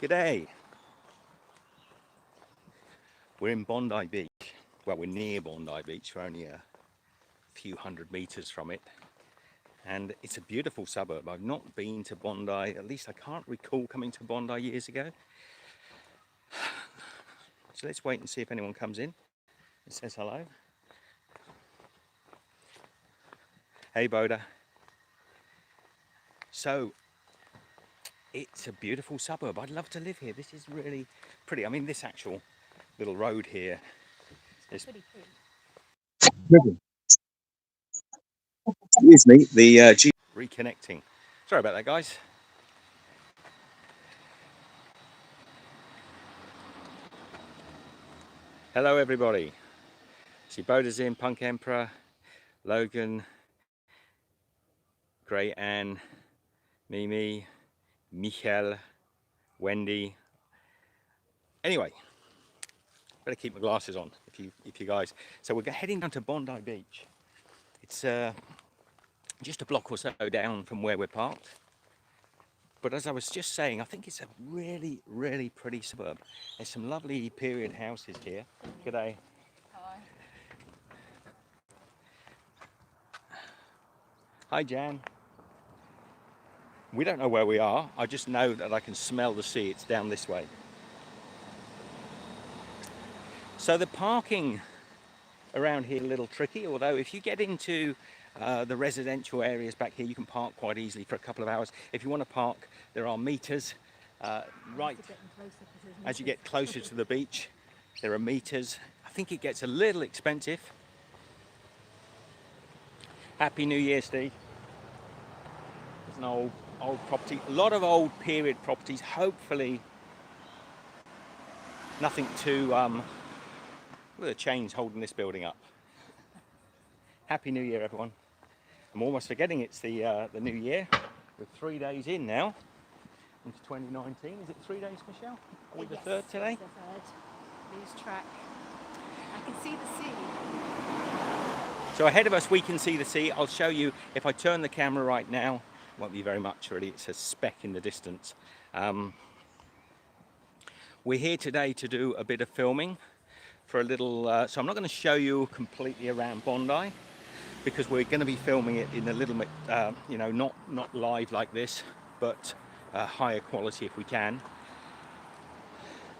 G'day. We're in Bondi Beach. Well, we're near Bondi Beach. We're only a few hundred meters from it. And it's a beautiful suburb. I've not been to Bondi, at least I can't recall coming to Bondi years ago. So let's wait and see if anyone comes in and says hello. Hey, Boda. So, it's a beautiful suburb. I'd love to live here. This is really pretty. I mean, this actual little road here is pretty. Excuse me, the G reconnecting. Sorry about that, guys. Hello, everybody. See, Boda's in, Punk Emperor, Logan, Grey Ann, Mimi, Michel, Wendy. Anyway, better keep my glasses on if you guys. So we're heading down to Bondi Beach. It's just a block or so down from where we're parked. But as I was just saying, I think it's a really, really pretty suburb. There's some lovely period houses here. G'day. Hi. Hi, Jan. We don't know where we are. I just know that I can smell the sea. It's down this way. So the parking around here is a little tricky, although if you get into the residential areas back here, you can park quite easily for a couple of hours. If you want to park, there are meters right as you get closer to the beach. There are meters. I think it gets a little expensive. Happy New Year, Steve. There's an old property, a lot of old period properties. Hopefully nothing too look at the chains holding this building up. Happy New Year, everyone. I'm almost forgetting it's the new year. We're 3 days in now into 2019. Is it 3 days, Michelle? Are we the third today? The third. Lose track. I can see the sea. So ahead of us we can see the sea. I'll show you if I turn the camera right now. Won't be very much really. It's a speck in the distance. We're here today to do a bit of filming for a little. So I'm not going to show you completely around Bondi, because we're going to be filming it in a little bit, not live like this, but higher quality if we can.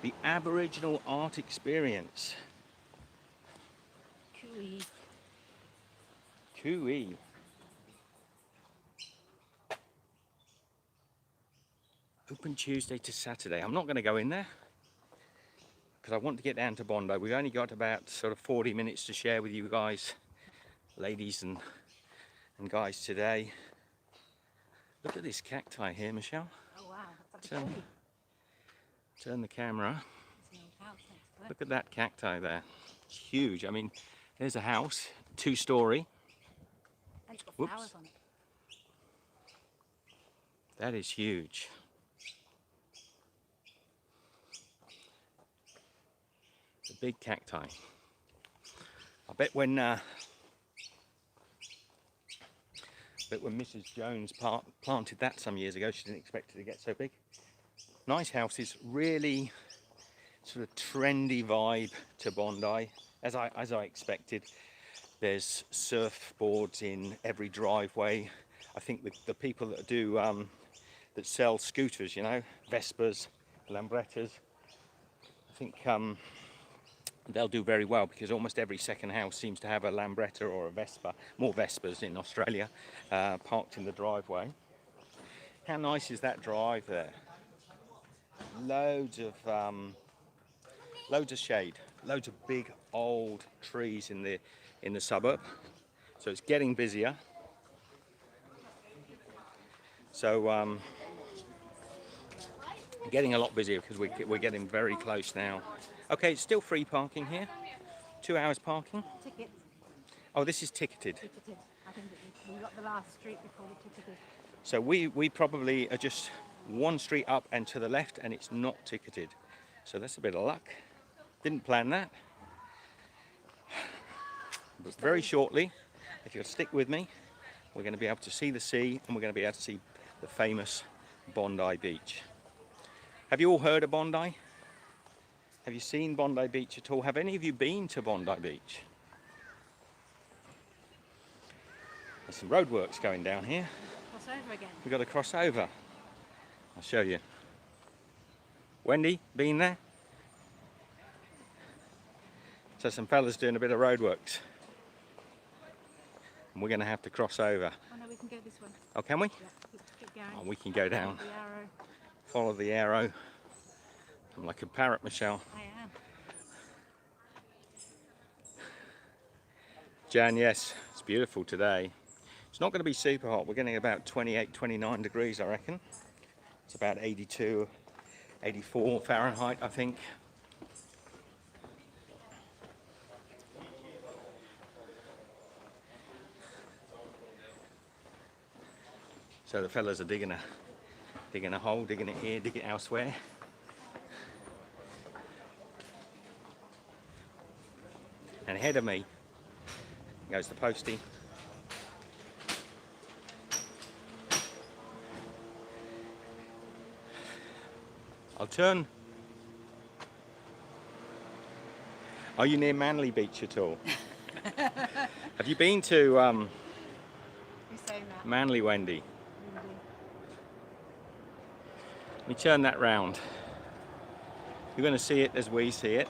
The Aboriginal art experience. Cooey. Cooey. Open Tuesday to Saturday. I'm not going to go in there because I want to get down to Bondi. We've only got about sort of 40 minutes to share with you guys, ladies and guys, today. Look at this cacti here, Michelle. Oh wow, that's like Turn the camera. Look at that cacti there. It's huge. I mean, there's a house, 2-story. And it's got flowers on it. That is huge. The big cacti. I bet when Mrs. Jones planted that some years ago, she didn't expect it to get so big. Nice houses, really sort of trendy vibe to Bondi, as I expected. There's surfboards in every driveway. I think the people that do that sell scooters, Vespas, Lambrettas, I think they'll do very well, because almost every second house seems to have a Lambretta or a Vespa, more Vespas in Australia, parked in the driveway. How nice is that drive there? Loads of shade, loads of big old trees in the suburb. So it's getting busier. So getting a lot busier because we're getting very close now. Okay, it's still free parking here. 2 hours parking. Ticket. Oh, this is ticketed. Ticketed. I think we got the last street before the ticketed. So we probably are just one street up and to the left, and it's not ticketed. So that's a bit of luck. Didn't plan that. But very shortly, if you'll stick with me, we're going to be able to see the sea, and we're going to be able to see the famous Bondi Beach. Have you all heard of Bondi? Have you seen Bondi Beach at all? Have any of you been to Bondi Beach? There's some roadworks going down here. Cross over again. We've got to cross over. I'll show you. Wendy, been there? So some fellas doing a bit of roadworks. And we're going to have to cross over. Oh no, we can go this way. Oh, can we? Yeah, keep going. Oh, we can go down. The arrow. Follow the arrow. I'm like a parrot, Michelle. I am. Jan, yes, it's beautiful today. It's not going to be super hot. We're getting about 28, 29 degrees, I reckon. It's about 82, 84 Fahrenheit, I think. So the fellas are digging a hole, digging it here, digging it elsewhere. And ahead of me goes the postie. I'll turn. Are you near Manly Beach at all? Have you been to You're saying that. Manly, Wendy? Really? Let me turn that round. You're going to see it as we see it.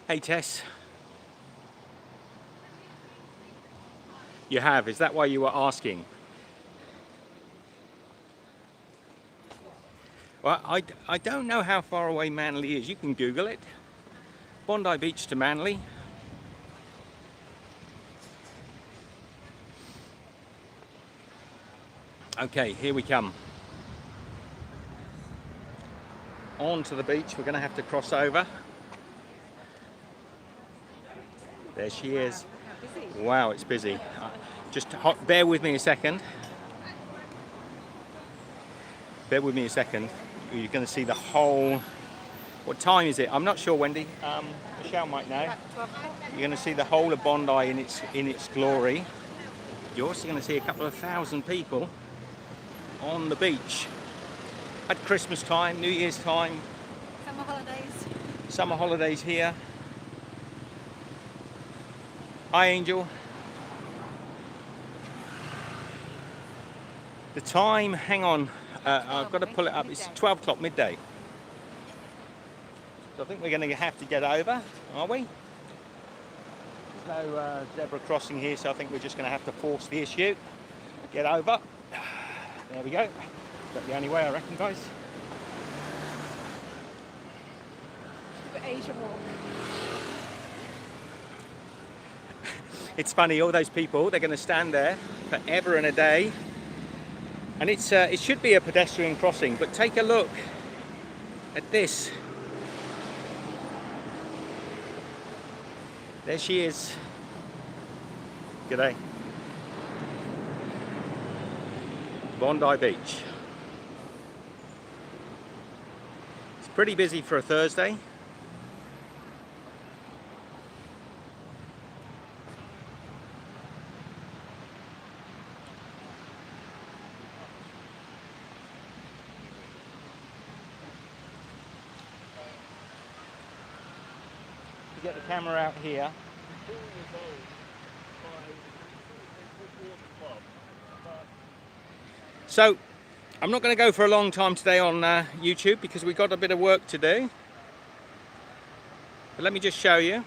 Hey Tess. You have, is that why you were asking? Well, I don't know how far away Manly is. You can Google it. Bondi Beach to Manly. Okay, here we come. On to the beach. We're going to have to cross over. There she is. How busy. Wow, it's busy. Bear with me a second. Bear with me a second. You're going to see the whole. What time is it? I'm not sure, Wendy. Michelle might know. About 12 o'clock. You're going to see the whole of Bondi in its glory. You're also going to see a couple of thousand people on the beach at Christmas time, New Year's time, Summer holidays. summer holidays here. Hi, Angel. The time, hang on, I've got to pull it up. It's 12 o'clock midday. So I think we're going to have to get over, are we? There's no zebra crossing here, so I think we're just going to have to force the issue. Get over. There we go. That's the only way, I reckon, guys. For Asia walk. It's funny, all those people, they're going to stand there forever and a day. And it should be a pedestrian crossing, but take a look at this. There she is. G'day. Bondi Beach. It's pretty busy for a Thursday. Get the camera out here. So, I'm not going to go for a long time today on YouTube because we've got a bit of work to do. But let me just show you.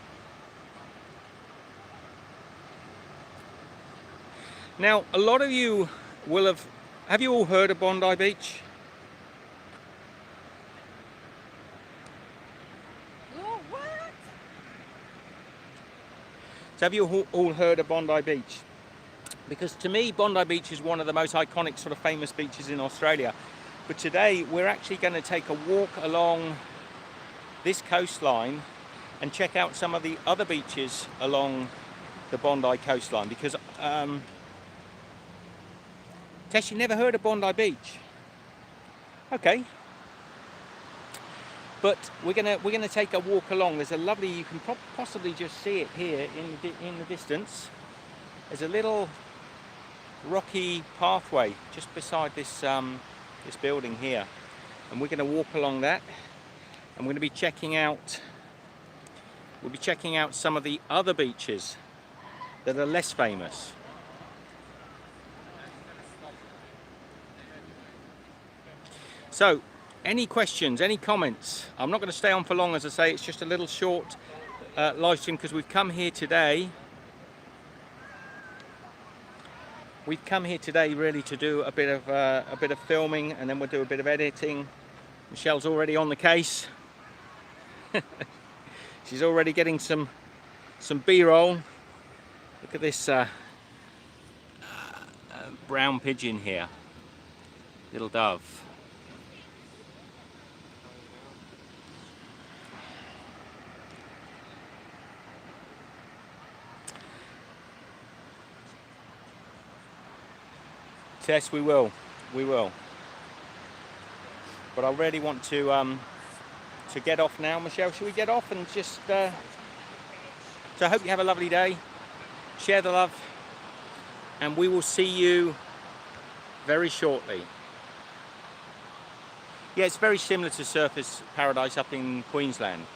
Now, a lot of you will have you all heard of Bondi Beach? Oh, what? So have you all heard of Bondi Beach? Because to me, Bondi Beach is one of the most iconic sort of famous beaches in Australia. But today, we're actually going to take a walk along this coastline and check out some of the other beaches along the Bondi coastline. Because, Tess, you never heard of Bondi Beach? Okay. But we're gonna take a walk along. There's a lovely, you can possibly just see it here in the distance. There's a little rocky pathway just beside this this building here, and we're going to walk along that, and we're going to be checking out. We'll be checking out some of the other beaches that are less famous. So, any questions, any comments? I'm not going to stay on for long, as I say. It's just a little short live stream because we've come here today. We've come here today really to do a bit of filming, and then we'll do a bit of editing. Michelle's already on the case. She's already getting some B-roll. Look at this brown pigeon here, little dove. Yes, we will. But I really want to get off now. Michelle, should we get off and just... So I hope you have a lovely day. Share the love. And we will see you very shortly. Yeah, it's very similar to Surfers Paradise up in Queensland.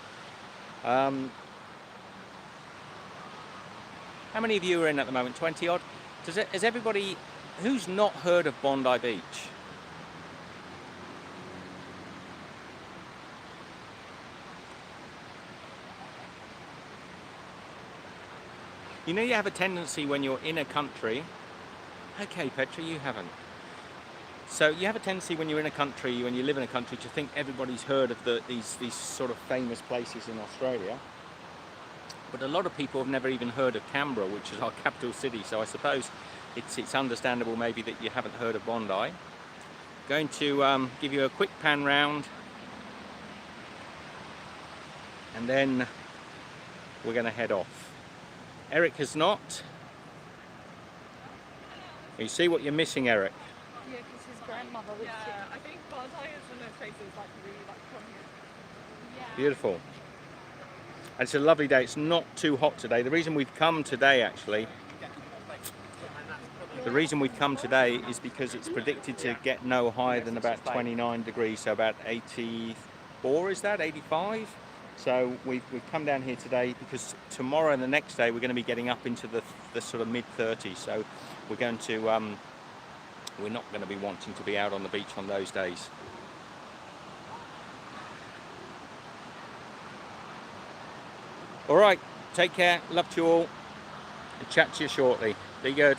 How many of you are in at the moment? 20 odd? Has everybody... Who's not heard of Bondi Beach? You know, you have a tendency when you're in a country... Okay, Petra, you haven't. So you have a tendency when you're in a country, when you live in a country, to think everybody's heard of these sort of famous places in Australia. But a lot of people have never even heard of Canberra, which is our capital city. So I suppose it's understandable maybe that you haven't heard of Bondi. Going to give you a quick pan round, and then we're going to head off. Eric has not. You see what you're missing, Eric? Yeah, because his grandmother lives here. I think Bondi is one of those places like really like from here. Yeah. Beautiful. And it's a lovely day. It's not too hot today. The reason we've come today, actually, is because it's predicted to get no higher than about 29 degrees, so about 84, is that 85? So we've come down here today because tomorrow and the next day we're going to be getting up into the sort of mid-30s. So we're going to we're not going to be wanting to be out on the beach on those days. All right, take care, love to you all, and chat to you shortly. Be good.